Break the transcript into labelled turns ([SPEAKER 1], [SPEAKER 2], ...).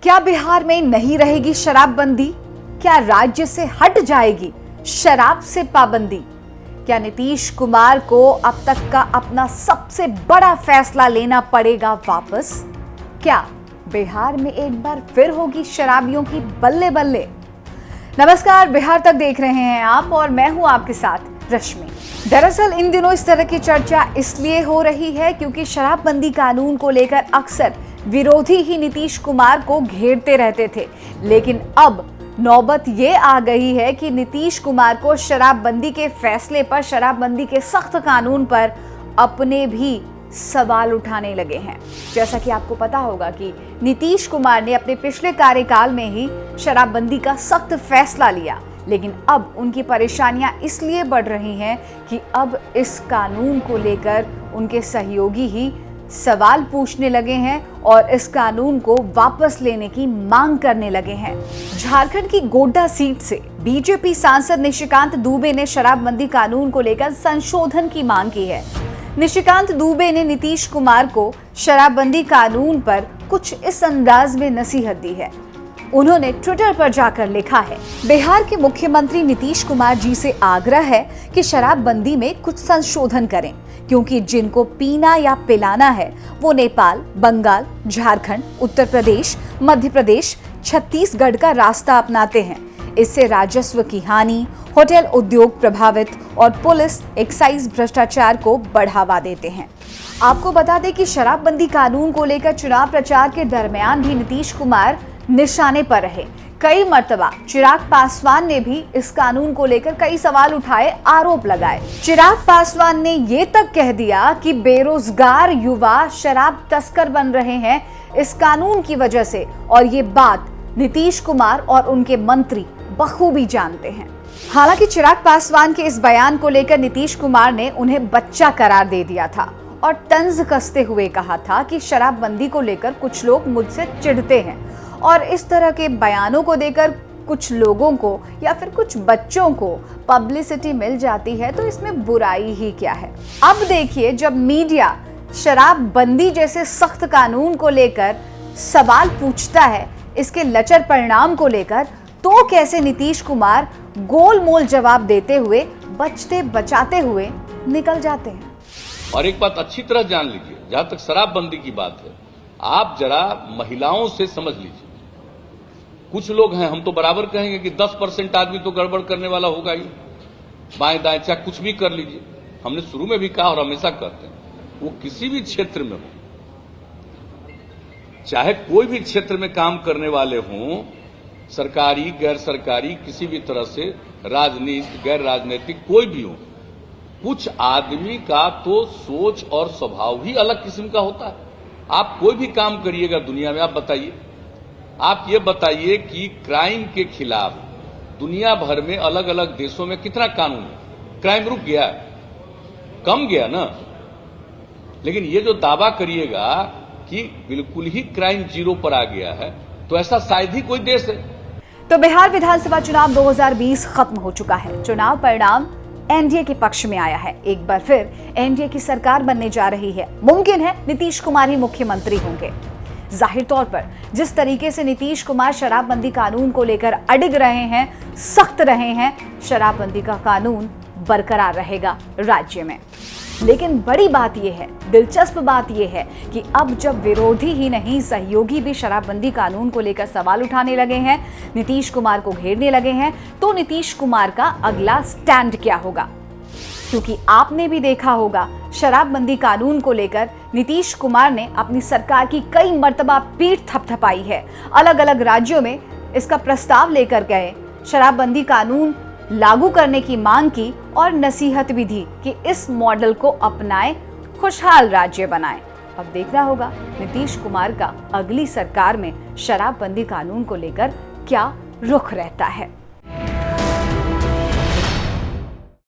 [SPEAKER 1] क्या बिहार में नहीं रहेगी शराबबंदी? क्या राज्य से हट जाएगी शराब से पाबंदी? क्या नीतीश कुमार को अब तक का अपना सबसे बड़ा फैसला लेना पड़ेगा वापस? क्या बिहार में एक बार फिर होगी शराबियों की बल्ले बल्ले? नमस्कार, बिहार तक देख रहे हैं आप और मैं हूं आपके साथ रश्मि। दरअसल इन दिनों इस तरह की चर्चा इसलिए हो रही है क्योंकि शराबबंदी कानून को लेकर अक्सर विरोधी ही नीतीश कुमार को घेरते रहते थे, लेकिन अब नौबत ये आ गई है कि नीतीश कुमार को शराबबंदी के फैसले पर, शराबबंदी के सख्त कानून पर अपने भी सवाल उठाने लगे हैं। जैसा कि आपको पता होगा कि नीतीश कुमार ने अपने पिछले कार्यकाल में ही शराबबंदी का सख्त फैसला लिया, लेकिन अब उनकी परेशानियां इसलिए बढ़ रही हैं कि अब इस कानून को लेकर उनके सहयोगी ही सवाल पूछने लगे हैं और इस कानून को वापस लेने की मांग करने लगे हैं। झारखंड की गोड्डा सीट से बीजेपी सांसद निशिकांत दुबे ने शराबबंदी कानून को लेकर संशोधन की मांग की है। निशिकांत दुबे ने नीतीश कुमार को शराबबंदी कानून पर कुछ इस अंदाज में नसीहत दी है। उन्होंने ट्विटर पर जाकर लिखा है, बिहार के मुख्यमंत्री नीतीश कुमार जी से आग्रह है कि शराबबंदी में कुछ संशोधन करें, क्योंकि जिनको पीना या पिलाना है वो नेपाल, बंगाल, झारखंड, उत्तर प्रदेश, मध्य प्रदेश, छत्तीसगढ़ का रास्ता अपनाते हैं। इससे राजस्व की हानि, होटल उद्योग प्रभावित और पुलिस एक्साइज भ्रष्टाचार को बढ़ावा देते हैं। आपको बता दें कि शराबबंदी कानून को लेकर चुनाव प्रचार के दरमियान भी नीतीश कुमार निशाने पर रहे। कई मर्तबा चिराग पासवान ने भी इस कानून को लेकर कई सवाल उठाए, आरोप लगाए। चिराग पासवान ने ये तक कह दिया कि बेरोजगार युवा शराब तस्कर बन रहे हैं इस कानून की वजह से, और ये बात नीतीश कुमार और उनके मंत्री बखूबी जानते हैं। हालांकि चिराग पासवान के इस बयान को लेकर नीतीश कुमार ने उन्हें बच्चा करार दे दिया था और तंज कसते हुए कहा था कि शराबबंदी को लेकर कुछ लोग मुझसे चिढ़ते हैं और इस तरह के बयानों को देकर कुछ लोगों को या फिर कुछ बच्चों को पब्लिसिटी मिल जाती है तो इसमें बुराई ही क्या है। अब देखिए, जब मीडिया शराबबंदी जैसे सख्त कानून को लेकर सवाल पूछता है, इसके लचर परिणाम को लेकर, तो कैसे नीतीश कुमार गोलमोल जवाब देते हुए, बचते बचाते हुए निकल जाते हैं।
[SPEAKER 2] और एक बात अच्छी तरह जान लीजिए, जहां तक शराबबंदी की बात है, आप जरा महिलाओं से समझ लीजिए। कुछ लोग हैं, हम तो बराबर कहेंगे कि 10% आदमी तो गड़बड़ करने वाला होगा ही, बाएं दाएं चाहे कुछ भी कर लीजिए। हमने शुरू में भी कहा और हमेशा कहते हैं, वो किसी भी क्षेत्र में हो, चाहे कोई भी क्षेत्र में काम करने वाले हों, सरकारी गैर सरकारी, किसी भी तरह से, राजनीतिक गैर राजनीतिक, कोई भी हो, कुछ आदमी का तो सोच और स्वभाव ही अलग किस्म का होता है। आप कोई भी काम करिएगा दुनिया में, आप बताइए, आप ये बताइए कि क्राइम के खिलाफ दुनिया भर में अलग अलग देशों में कितना कानून है? क्राइम रुक गया, कम गया ना। लेकिन ये जो दावा करिएगा कि बिल्कुल ही क्राइम जीरो पर आ गया है, तो ऐसा शायद ही कोई देश है।
[SPEAKER 1] तो बिहार विधानसभा चुनाव 2020 खत्म हो चुका है। चुनाव परिणाम एनडीए के पक्ष में आया है। एक बार फिर एनडीए की सरकार बनने जा रही है। मुमकिन है नीतीश कुमार ही मुख्यमंत्री होंगे। जाहिर तौर पर जिस तरीके से नीतीश कुमार शराबबंदी कानून को लेकर अडिग रहे हैं, सख्त रहे हैं, शराबबंदी का कानून बरकरार रहेगा राज्य में। लेकिन बड़ी बात यह है, दिलचस्प बात यह है कि अब जब विरोधी ही नहीं, सहयोगी भी शराबबंदी कानून को लेकर सवाल उठाने लगे हैं, नीतीश कुमार को घेरने लगे हैं, तो नीतीश कुमार का अगला स्टैंड क्या होगा? क्योंकि आपने भी देखा होगा, शराबबंदी कानून को लेकर नीतीश कुमार ने अपनी सरकार की कई मर्तबा पीठ थपथपाई है। अलग अलग राज्यों में इसका प्रस्ताव लेकर गए, शराबबंदी कानून लागू करने की मांग की और नसीहत भी दी कि इस मॉडल को अपनाएं, खुशहाल राज्य बनाएं। अब देखना होगा नीतीश कुमार का अगली सरकार में शराबबंदी कानून को लेकर क्या रुख रहता है।